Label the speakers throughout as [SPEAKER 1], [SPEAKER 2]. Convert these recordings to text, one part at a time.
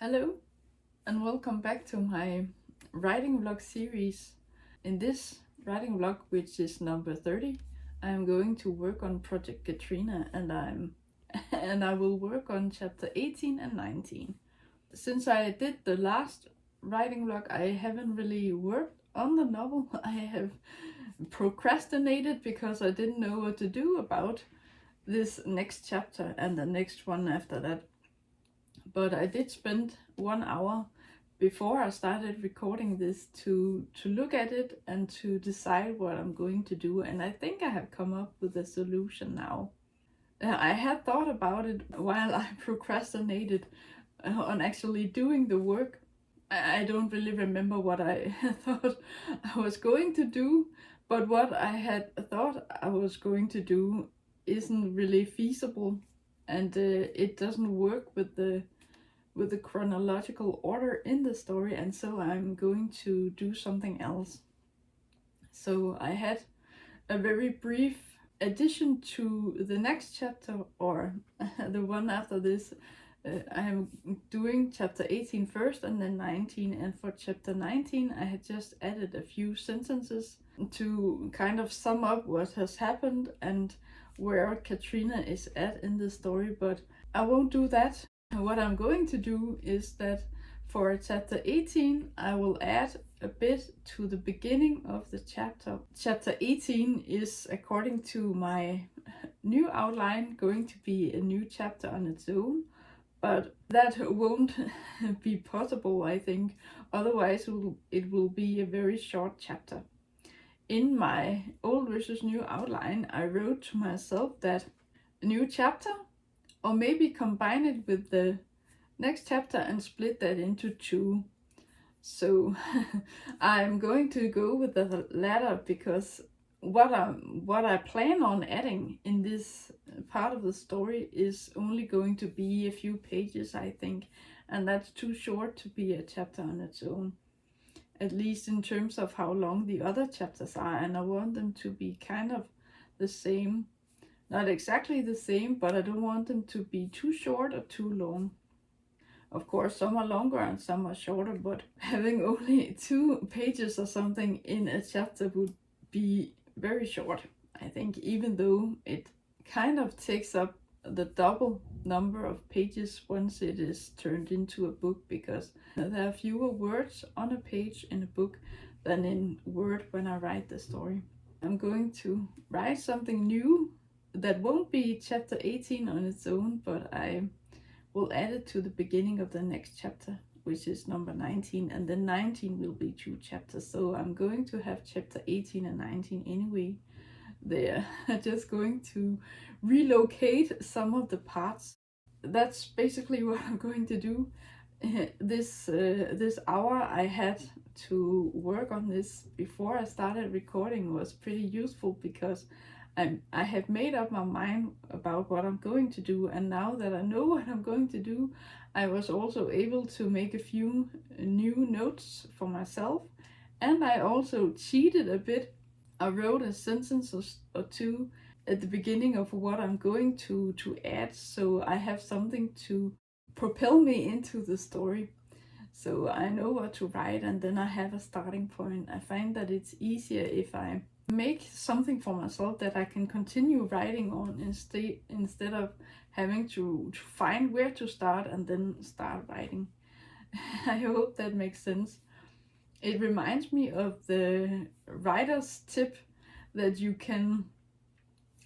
[SPEAKER 1] Hello and welcome back to my writing vlog series. In this writing vlog, which is number 30, I am going to work on Project Katrina and I will work on chapter 18 and 19. Since I did the last writing vlog, I haven't really worked on the novel. I have procrastinated because I didn't know what to do about this next chapter and the next one after that. But I did spend 1 hour before I started recording this to look at it and to decide what I'm going to do, and I think I have come up with a solution now. I had thought about it while I procrastinated on actually doing the work. I don't really remember what I thought I was going to do, but what I had thought I was going to do isn't really feasible, and it doesn't work with the chronological order in the story, and so I'm going to do something else. So I had a very brief addition to the next chapter, or the one after this. I am doing chapter 18 first and then 19, and for chapter 19 I had just added a few sentences to kind of sum up what has happened and where Katrina is at in the story, but I won't do that. What I'm going to do is that for chapter 18 I will add a bit to the beginning of the chapter. Chapter 18 is, according to my new outline, going to be a new chapter on its own, but that won't be possible, I think. Otherwise it will be a very short chapter. In my old versus new outline, I wrote to myself that a new chapter, or maybe combine it with the next chapter and split that into two. So I'm going to go with the latter, because what I plan on adding in this part of the story is only going to be a few pages, I think, and that's too short to be a chapter on its own, at least in terms of how long the other chapters are, and I want them to be kind of the same. Not exactly the same, but I don't want them to be too short or too long. Of course, some are longer and some are shorter, but having only 2 pages or something in a chapter would be very short, I think, even though it kind of takes up the double number of pages once it is turned into a book, because there are fewer words on a page in a book than in Word when I write the story. I'm going to write something new that won't be chapter 18 on its own, but I will add it to the beginning of the next chapter, which is number 19, and then 19 will be 2 chapters. So I'm going to have chapter 18 and 19 anyway. They're just going to relocate some of the parts. That's basically what I'm going to do. This hour I had to work on this before I started recording was pretty useful, because I have made up my mind about what I'm going to do, and now that I know what I'm going to do, I was also able to make a few new notes for myself, and I also cheated a bit. I wrote a sentence or two at the beginning of what I'm going to add, so I have something to propel me into the story. So I know what to write, and then I have a starting point. I find that it's easier if I make something for myself that I can continue writing on, instead of having to find where to start and then start writing. I hope that makes sense. It reminds me of the writer's tip that you can,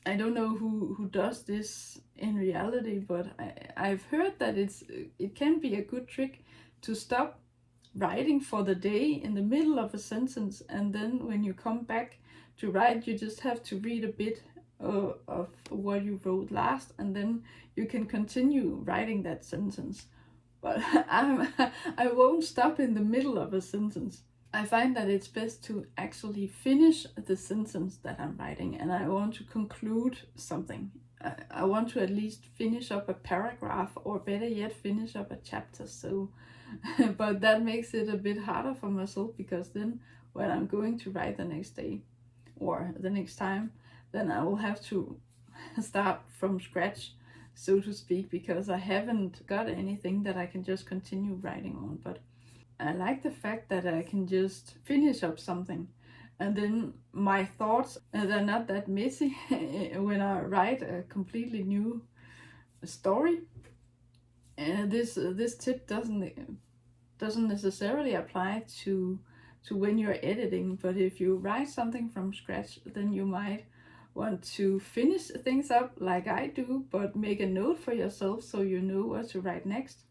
[SPEAKER 1] I don't know who does this in reality, but I've heard that it can be a good trick to stop writing for the day in the middle of a sentence, and then when you come back to write, you just have to read a bit of what you wrote last, and then you can continue writing that sentence. But I won't stop in the middle of a sentence. I find that it's best to actually finish the sentence that I'm writing, and I want to conclude something. I want to at least finish up a paragraph, or better yet, finish up a chapter. So, but that makes it a bit harder for myself, because then when I'm going to write the next day or the next time, then I will have to start from scratch. so to speak, because I haven't got anything that I can just continue writing on. But I like the fact that I can just finish up something, and then my thoughts, they're not that messy when I write a completely new story. This tip doesn't necessarily apply to when you're editing, but if you write something from scratch, then you might want to finish things up like I do, but make a note for yourself so you know what to write next.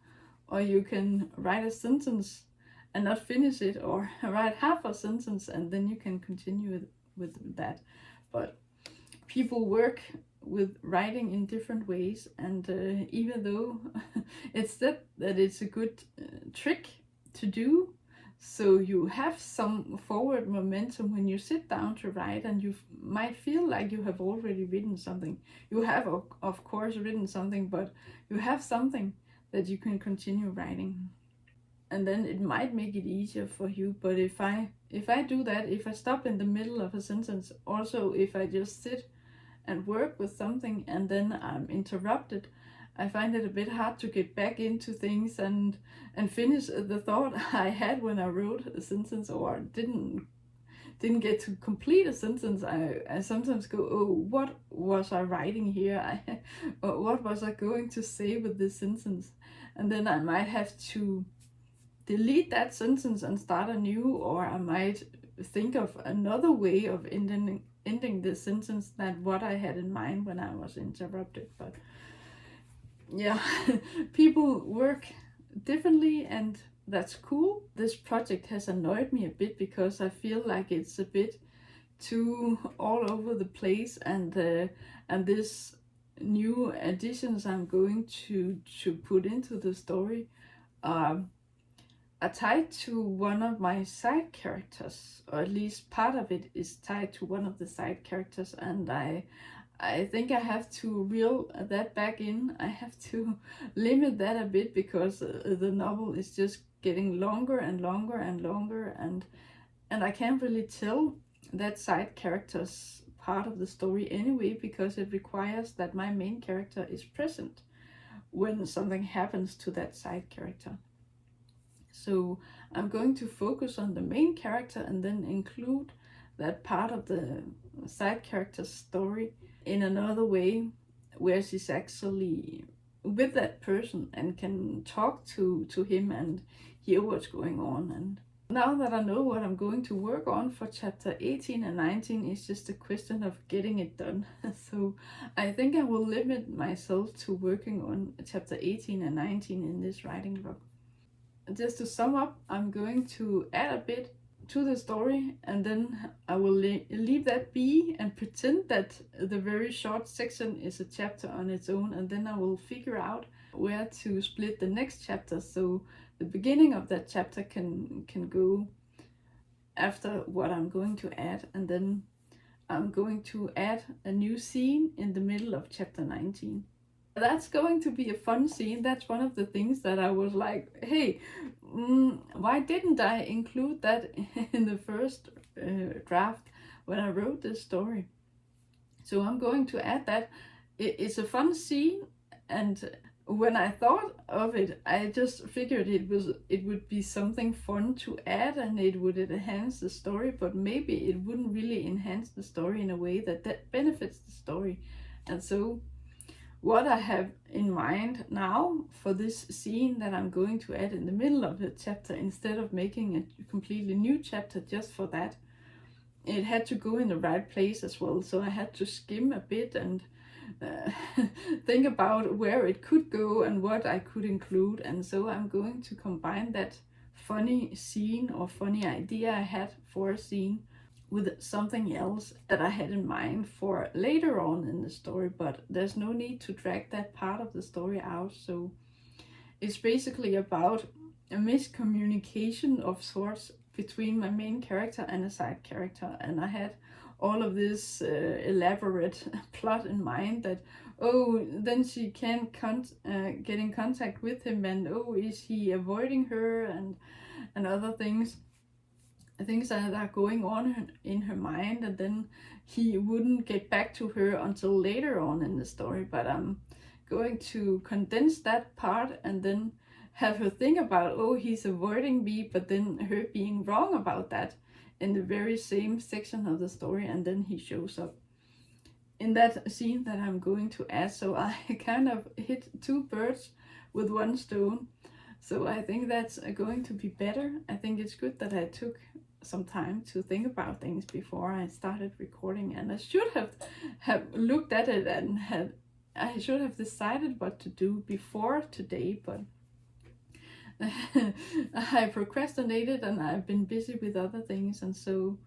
[SPEAKER 1] Or you can write a sentence and not finish it, or write half a sentence and then you can continue with that. But people work with writing in different ways, and even though it's said that it's a good trick to do, so you have some forward momentum when you sit down to write, and you might feel like you have already written something. You have of course written something, but you have something that you can continue writing, and then it might make it easier for you. But if I do that, if I stop in the middle of a sentence, also if I just sit and work with something and then I'm interrupted, I find it a bit hard to get back into things and finish the thought I had when I wrote a sentence, or didn't get to complete a sentence. I sometimes go, oh, what was I writing here? What was I going to say with this sentence? And then I might have to delete that sentence and start anew, or I might think of another way of ending the sentence than what I had in mind when I was interrupted. But yeah, people work differently, and that's cool. This project has annoyed me a bit because I feel like it's a bit too all over the place, and this new additions I'm going to put into the story are tied to one of my side characters, or at least part of it is tied to one of the side characters, and I think I have to reel that back in. I have to limit that a bit because the novel is just getting longer and longer and longer, and I can't really tell that side character's part of the story anyway, because it requires that my main character is present when something happens to that side character. So I'm going to focus on the main character and then include that part of the side character's story in another way, where she's actually with that person and can talk to him and hear what's going on. And now that I know what I'm going to work on for chapter 18 and 19, it's just a question of getting it done. So I think I will limit myself to working on chapter 18 and 19 in this writing vlog. Just to sum up, I'm going to add a bit to the story, and then I will leave that be and pretend that the very short section is a chapter on its own, and then I will figure out where to split the next chapter, so the beginning of that chapter can go after what I'm going to add, and then I'm going to add a new scene in the middle of chapter 19. That's going to be a fun scene. That's one of the things that I was like, hey, why didn't I include that in the first draft when I wrote this story? So I'm going to add that. It's a fun scene, and when I thought of it, I just figured it would be something fun to add, and it would enhance the story, but maybe it wouldn't really enhance the story in a way that benefits the story. And so what I have in mind now for this scene that I'm going to add in the middle of the chapter, instead of making a completely new chapter just for that, it had to go in the right place as well. So I had to skim a bit and think about where it could go and what I could include. And so I'm going to combine that funny scene or funny idea I had for a scene with something else that I had in mind for later on in the story, but there's no need to drag that part of the story out. So it's basically about a miscommunication of sorts between my main character and a side character, and I had all of this elaborate plot in mind that, oh, then she can't get in contact with him, and oh, is he avoiding her, and other things that are going on in her mind, and then he wouldn't get back to her until later on in the story. But I'm going to condense that part and then have her think about, oh, he's avoiding me, but then her being wrong about that in the very same section of the story, and then he shows up in that scene that I'm going to add. So I kind of hit two birds with one stone. So I think that's going to be better. I think it's good that I took some time to think about things before I started recording, and I should have looked at it and I should have decided what to do before today, but I procrastinated and I've been busy with other things, and so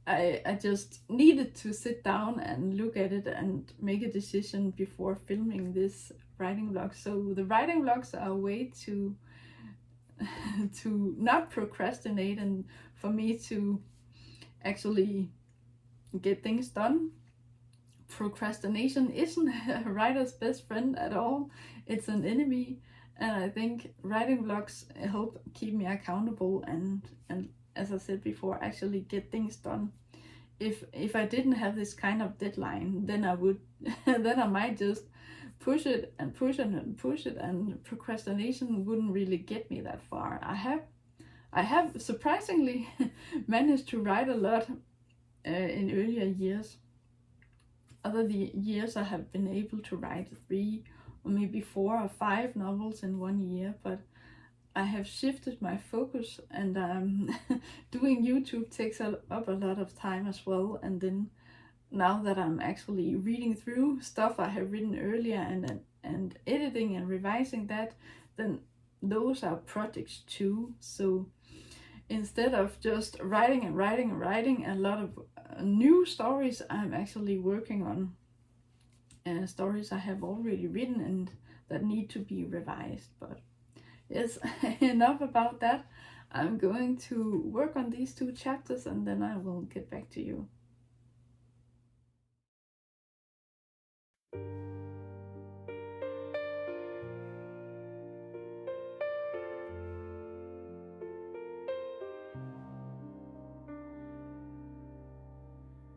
[SPEAKER 1] I just needed to sit down and look at it and make a decision before filming this writing vlog. So the writing vlogs are a way to to not procrastinate and for me to actually get things done. Procrastination isn't a writer's best friend at all. It's an enemy, and I think writing vlogs help keep me accountable and as I said before, actually get things done. If I didn't have this kind of deadline, then I would then I might just push it and push it and push it, and procrastination wouldn't really get me that far. I have surprisingly managed to write a lot in earlier years. Other years I have been able to write 3 or maybe 4 or 5 novels in one year, but I have shifted my focus, and doing YouTube takes up a lot of time as well. And then now that I'm actually reading through stuff I have written earlier and editing and revising that, then those are projects too. So instead of just writing and writing and writing a lot of new stories, I'm actually working on stories I have already written and that need to be revised. But yes, enough about that. I'm going to work on these 2 chapters and then I will get back to you.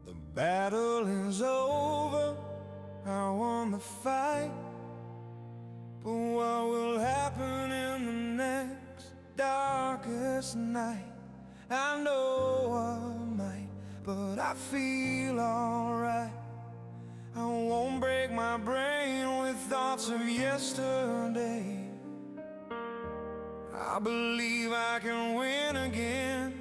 [SPEAKER 2] The battle is over, I won the fight. But what will happen in the next darkest night? I know I might, but I feel alright. I won't break my brain with thoughts of yesterday. I believe I can win again,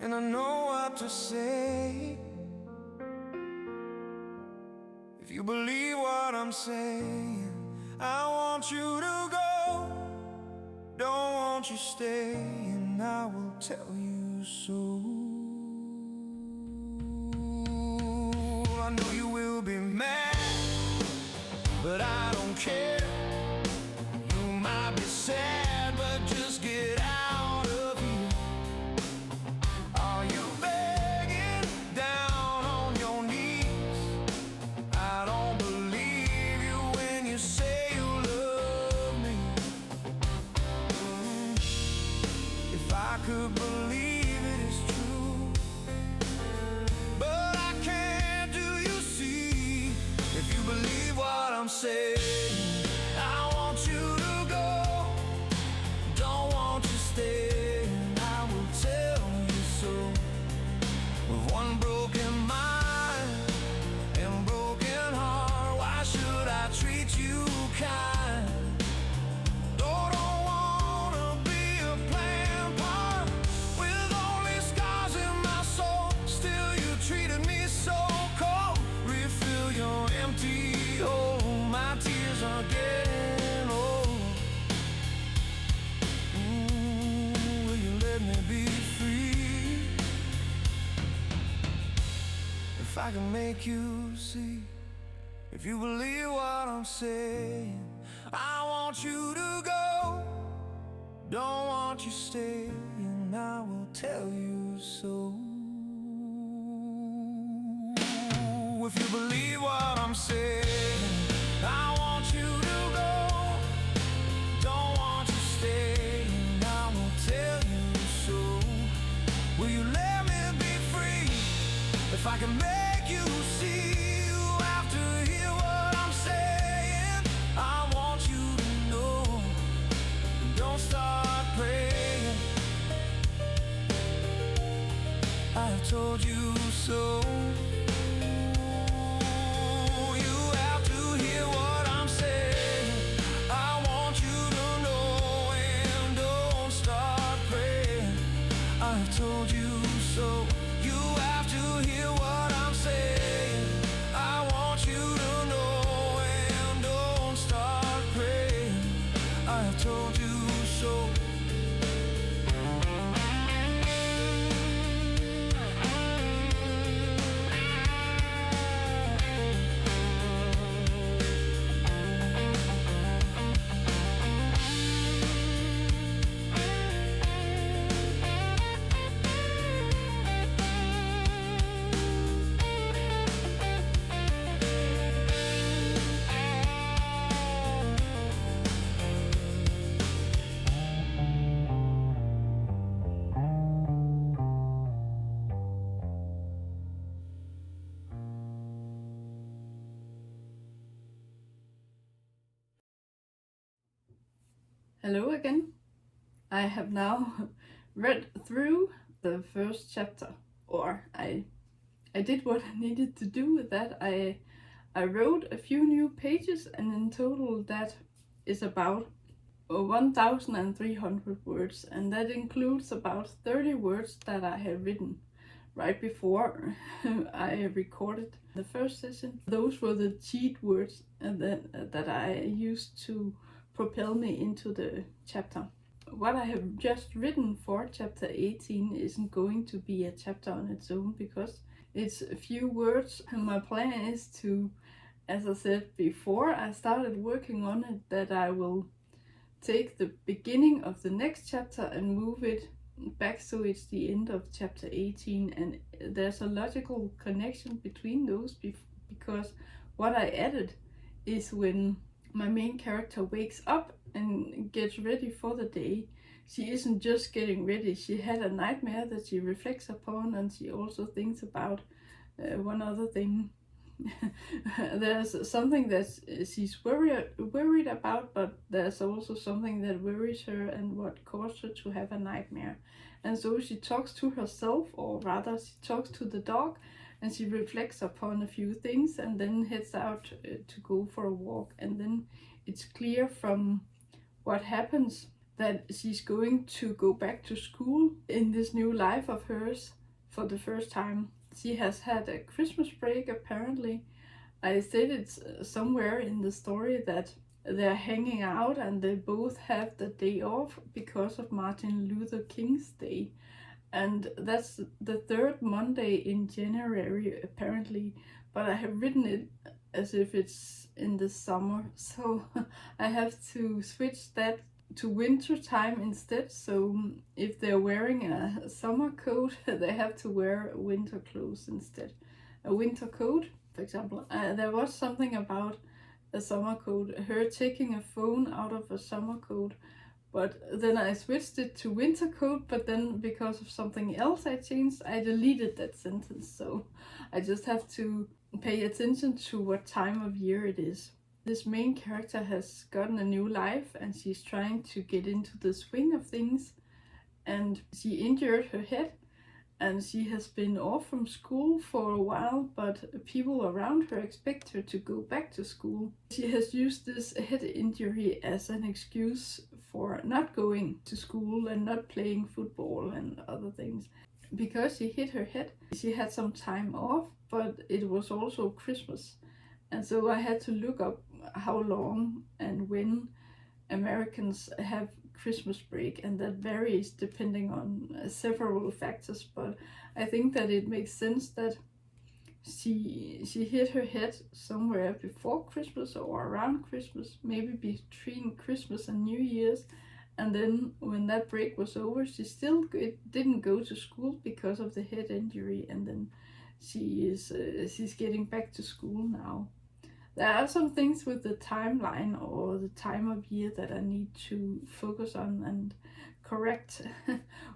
[SPEAKER 2] and I know what to say. If you believe what I'm saying, I want you to go, don't want you stay, and I will tell you so. I know you will be mad, but I don't care. You might be sad, but just get out of here. Are you begging down on your knees? I don't believe you when you say you love me. If I could believe it is true, but I can't, do you see? If you believe what I'm saying, I want you to go, don't want you stay, and I will tell you so. With one broken mind and broken heart, why should I treat you kind? Oh, don't wanna be a playing part with only scars in my soul. Still you treated me so cold. Refill your empty hole, my tears are getting old. Will you let me be free? If I can make you see, if you believe what I'm saying, I want you to go, don't want you stay, and I will tell you so. If you believe what I'm saying, I want you to go, don't want you stay, and I will tell you so. Will you let me be free? If I can make you see, you have to hear what don't start praying. I've told you so. You have to hear what I'm saying. I want you to know, and don't start praying. I've told you so. You have to hear what I'm saying. I want you to know, and don't start praying. I've told you so.
[SPEAKER 1] Hello again. I have now read through the first chapter, or I did what I needed to do with that. I wrote a few new pages, and in total that is about 1,300 words, and that includes about 30 words that I had written right before I recorded the first session. Those were the cheat words that I used to propel me into the chapter. What I have just written for chapter 18 isn't going to be a chapter on its own because it's a few words, and my plan is to, as I said before I started working on it, that I will take the beginning of the next chapter and move it back so it's the end of chapter 18, and there's a logical connection between those because what I added is when my main character wakes up and gets ready for the day. She isn't just getting ready, she had a nightmare that she reflects upon, and she also thinks about one other thing. There's something that she's worried about, but there's also something that worries her and what caused her to have a nightmare. And so she talks to herself, or rather she talks to the dog, and she reflects upon a few things and then heads out to go for a walk. And then it's clear from what happens that she's going to go back to school in this new life of hers for the first time. She has had a Christmas break, apparently. I stated somewhere in the story that they're hanging out and they both have the day off because of Martin Luther King's Day. And that's the third Monday in January, apparently. But I have written it as if it's in the summer. So I have to switch that to winter time instead. So if they're wearing a summer coat, they have to wear winter clothes instead. A winter coat, for example. There was something about a summer coat, her taking a phone out of a summer coat, but then I switched it to winter coat, but then because of something else I changed, I deleted that sentence. So I just have to pay attention to what time of year it is. This main character has gotten a new life and she's trying to get into the swing of things, and she injured her head and she has been off from school for a while, but people around her expect her to go back to school. She has used this head injury as an excuse for not going to school and not playing football and other things. Because she hit her head, she had some time off, but it was also Christmas. And so I had to look up how long and when Americans have Christmas break, and that varies depending on several factors, but I think that it makes sense that she hit her head somewhere before Christmas or around Christmas, maybe between Christmas and New Year's, and then when that break was over, she still didn't go to school because of the head injury, and then she's getting back to school now. There are some things with the timeline or the time of year that I need to focus on and correct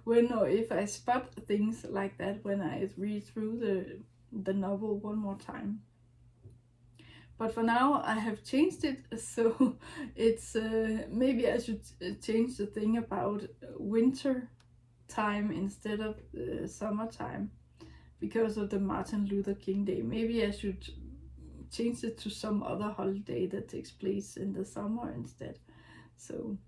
[SPEAKER 1] when or if I spot things like that when I read through the novel one more time. But for now I have changed it, so it's maybe I should change the thing about winter time instead of summertime because of the Martin Luther King Day. Maybe I should change it to some other holiday that takes place in the summer instead. So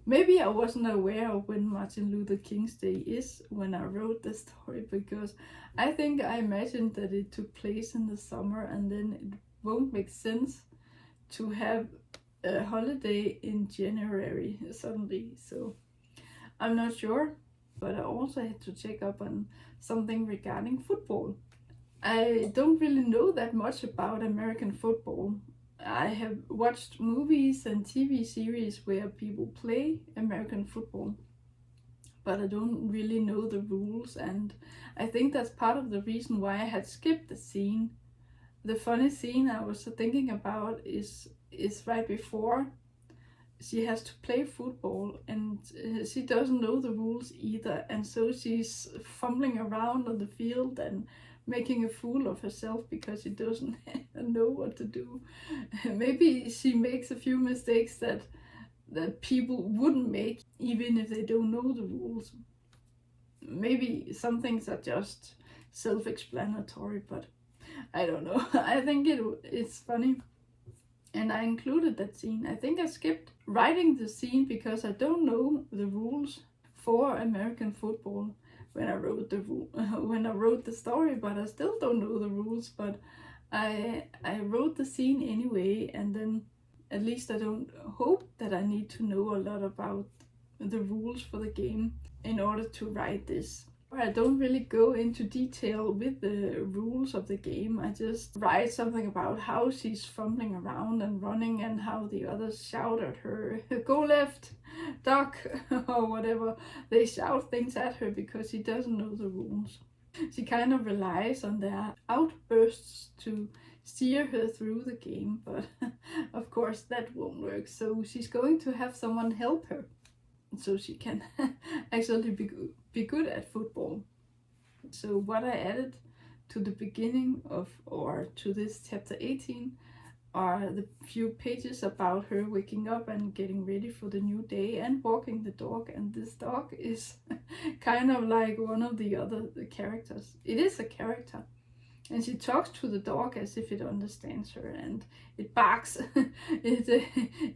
[SPEAKER 1] maybe I wasn't aware of when Martin Luther King's Day is when I wrote the story, because I think I imagined that it took place in the summer, and then it won't make sense to have a holiday in January suddenly. So I'm not sure, but I also had to check up on something regarding football. I don't really know that much about American football. I have watched movies and TV series where people play American football, but I don't really know the rules, and I think that's part of the reason why I had skipped the scene. The funny scene I was thinking about is right before she has to play football, and she doesn't know the rules either, and so she's fumbling around on the field and making a fool of herself because she doesn't know what to do. Maybe she makes a few mistakes that people wouldn't make even if they don't know the rules. Maybe some things are just self-explanatory, but I don't know. I think it's funny, and I included that scene. I think I skipped writing the scene because I don't know the rules for American football when I wrote the story, but I still don't know the rules. But I wrote the scene anyway, and then at least I don't hope that I need to know a lot about the rules for the game in order to write this. I don't really go into detail with the rules of the game. I just write something about how she's fumbling around and running, and how the others shout at her, "Go left, duck," or whatever. They shout things at her because she doesn't know the rules. She kind of relies on their outbursts to steer her through the game, but of course that won't work. So she's going to have someone help her, so she can actually be good at football. So what I added to the beginning of, or to this chapter 18, are the few pages about her waking up and getting ready for the new day and walking the dog. And this dog is kind of like one of the other characters. It is a character. And she talks to the dog as if it understands her, and it barks. It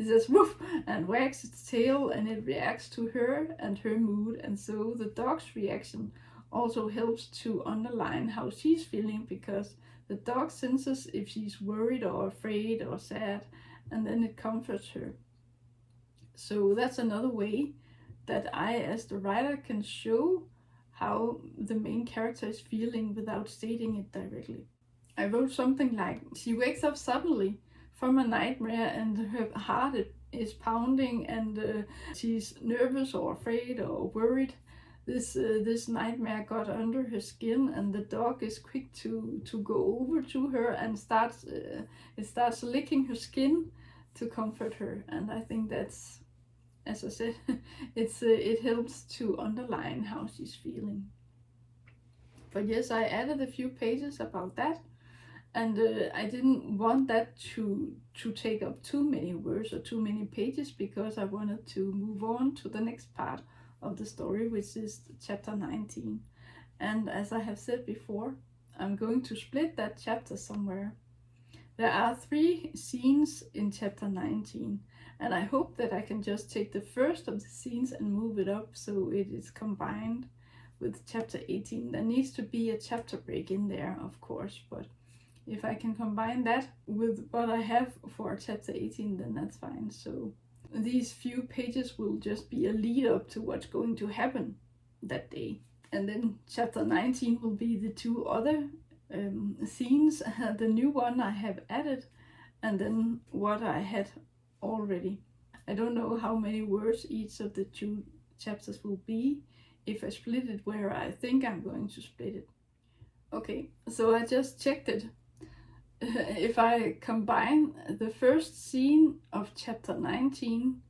[SPEAKER 1] says woof and wags its tail, and it reacts to her and her mood. And so the dog's reaction also helps to underline how she's feeling, because the dog senses if she's worried or afraid or sad, and then it comforts her. So that's another way that I, as the writer, can show how the main character is feeling without stating it directly. I wrote something like, she wakes up suddenly from a nightmare and her heart is pounding, and she's nervous or afraid or worried. This nightmare got under her skin, and the dog is quick to go over to her and starts licking her skin to comfort her. And I think that's, as I said, it helps to underline how she's feeling. But yes, I added a few pages about that, and I didn't want that to take up too many words or too many pages, because I wanted to move on to the next part of the story, which is chapter 19. And as I have said before, I'm going to split that chapter somewhere. There are 3 scenes in chapter 19, and I hope that I can just take the first of the scenes and move it up so it is combined with chapter 18. There needs to be a chapter break in there, of course, but if I can combine that with what I have for chapter 18, then that's fine. So these few pages will just be a lead up to what's going to happen that day. And then chapter 19 will be the 2 other scenes, the new one I have added, and then what I had already. I don't know how many words each of the 2 chapters will be if I split it where I think I'm going to split it. Okay, so I just checked it. If I combine the first scene of chapter 19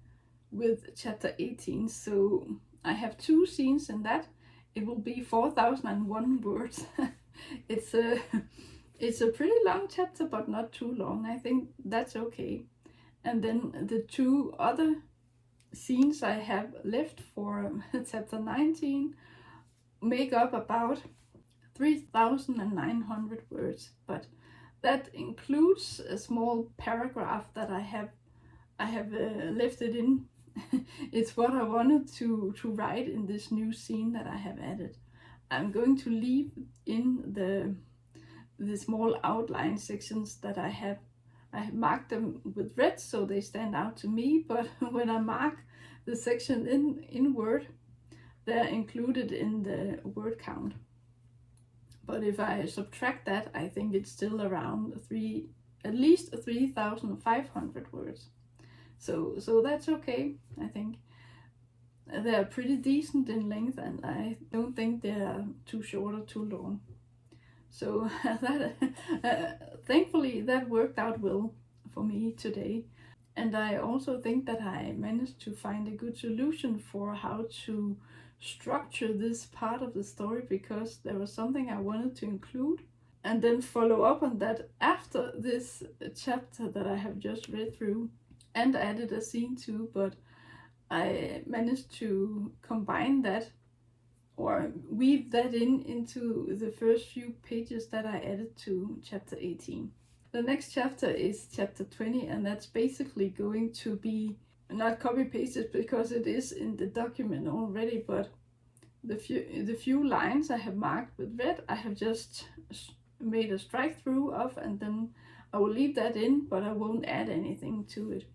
[SPEAKER 1] with chapter 18, so I have 2 scenes in that, it will be 4001 words. It's It's a pretty long chapter, but not too long. I think that's okay. And then the two other scenes I have left for chapter 19 make up about 3,900 words, but that includes a small paragraph that I have left it in. It's what I wanted to write in this new scene that I have added. I'm going to leave in the small outline sections that I have marked them with red so they stand out to me, but when I mark the section in Word, they're included in the word count. But if I subtract that, I think it's still around at least 3,500 words. So that's okay, I think. They're pretty decent in length, and I don't think they're too short or too long. So that thankfully that worked out well for me today. And I also think that I managed to find a good solution for how to structure this part of the story, because there was something I wanted to include and then follow up on that after this chapter that I have just read through and added a scene to, but I managed to combine that or weave that into the first few pages that I added to chapter 18. The next chapter is chapter 20, and that's basically going to be not copy pasted because it is in the document already, but the few lines I have marked with red, I have just made a strike through of, and then I will leave that in, but I won't add anything to it.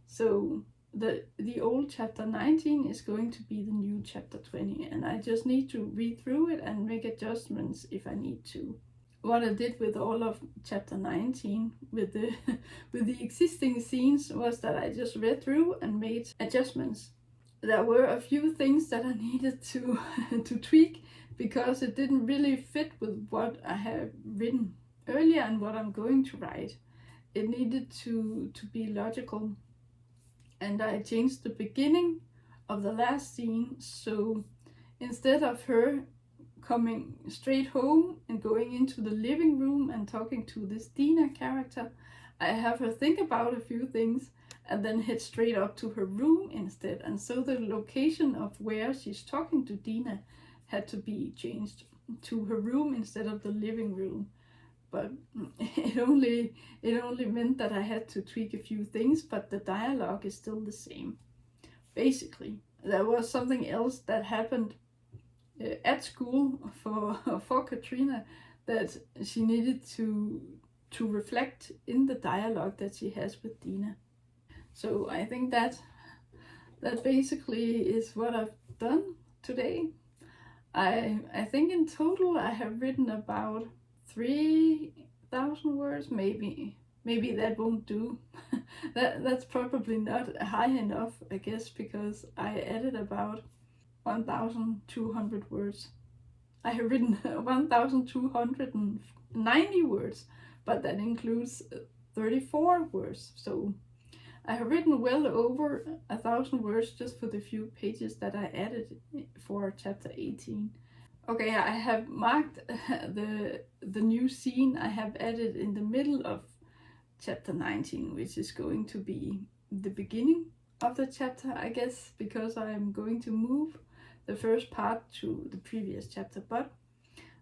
[SPEAKER 1] So the old chapter 19 is going to be the new chapter 20, and I just need to read through it and make adjustments if I need to. What I did with all of chapter 19 with the with the existing scenes was that I just read through and made adjustments. There were a few things that I needed to to tweak because it didn't really fit with what I have written earlier and what I'm going to write. It needed to be logical, and I changed the beginning of the last scene, so instead of her coming straight home and going into the living room and talking to this Dina character, I have her think about a few things and then head straight up to her room instead. And so the location of where she's talking to Dina had to be changed to her room instead of the living room. But it only meant that I had to tweak a few things, but the dialogue is still the same. Basically, there was something else that happened at school for Katrina that she needed to reflect in the dialogue that she has with Dina. So I think that basically is what I've done today. I think in total I have written about 3,000 words, maybe that won't do. That's probably not high enough, I guess, because I added about 1,200 words. I have written 1,290 words, but that includes 34 words. So I have written well over 1,000 words just for the few pages that I added for chapter 18. Okay, I have marked the new scene I have added in the middle of chapter 19, which is going to be the beginning of the chapter, I guess, because I'm going to move the first part to the previous chapter, but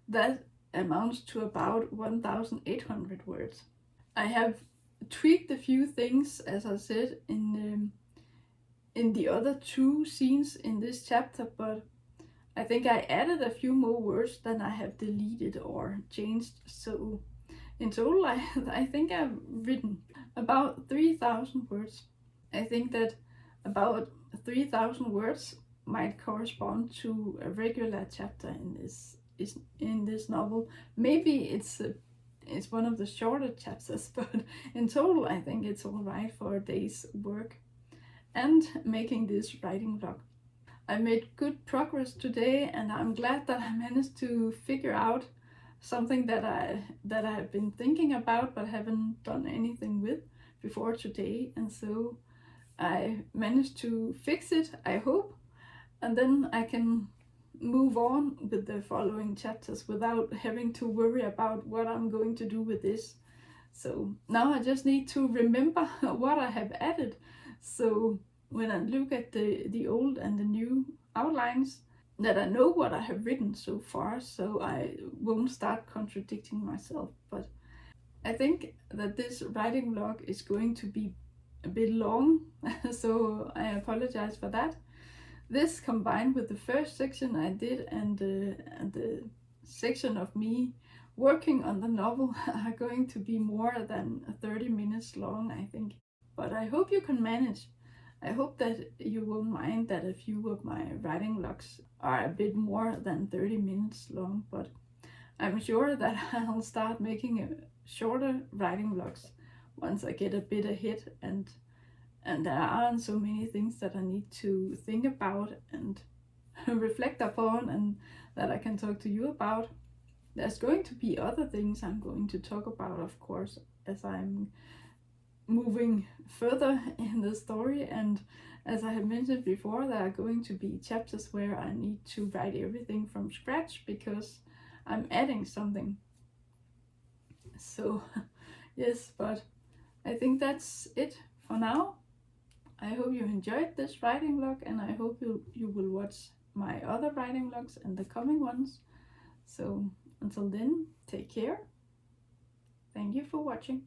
[SPEAKER 1] that amounts to about 1,800 words. I have tweaked a few things, as I said, in the other two scenes in this chapter, but I think I added a few more words than I have deleted or changed. So in total, I think I've written about 3,000 words. I think that about 3,000 words might correspond to a regular chapter in this novel. Maybe it's one of the shorter chapters, but in total I think it's all right for a day's work and making this writing vlog. I made good progress today, and I'm glad that I managed to figure out something that I've been thinking about but haven't done anything with before today, and so I managed to fix it, I hope, and then I can move on with the following chapters without having to worry about what I'm going to do with this. So now I just need to remember what I have added. So when I look at the old and the new outlines, that I know what I have written so far, so I won't start contradicting myself. But I think that this writing vlog is going to be a bit long, so I apologize for that. This combined with the first section I did and the section of me working on the novel are going to be more than 30 minutes long, I think. But I hope you can manage. I hope that you won't mind that a few of my writing vlogs are a bit more than 30 minutes long, but I'm sure that I'll start making a shorter writing vlogs once I get a bit ahead and there aren't so many things that I need to think about and reflect upon and that I can talk to you about. There's going to be other things I'm going to talk about, of course, as I'm moving further in the story, and as I have mentioned before, there are going to be chapters where I need to write everything from scratch because I'm adding something. So yes, but I think that's it for now. I hope you enjoyed this writing vlog, and I hope you will watch my other writing vlogs and the coming ones. So until then, take care. Thank you for watching.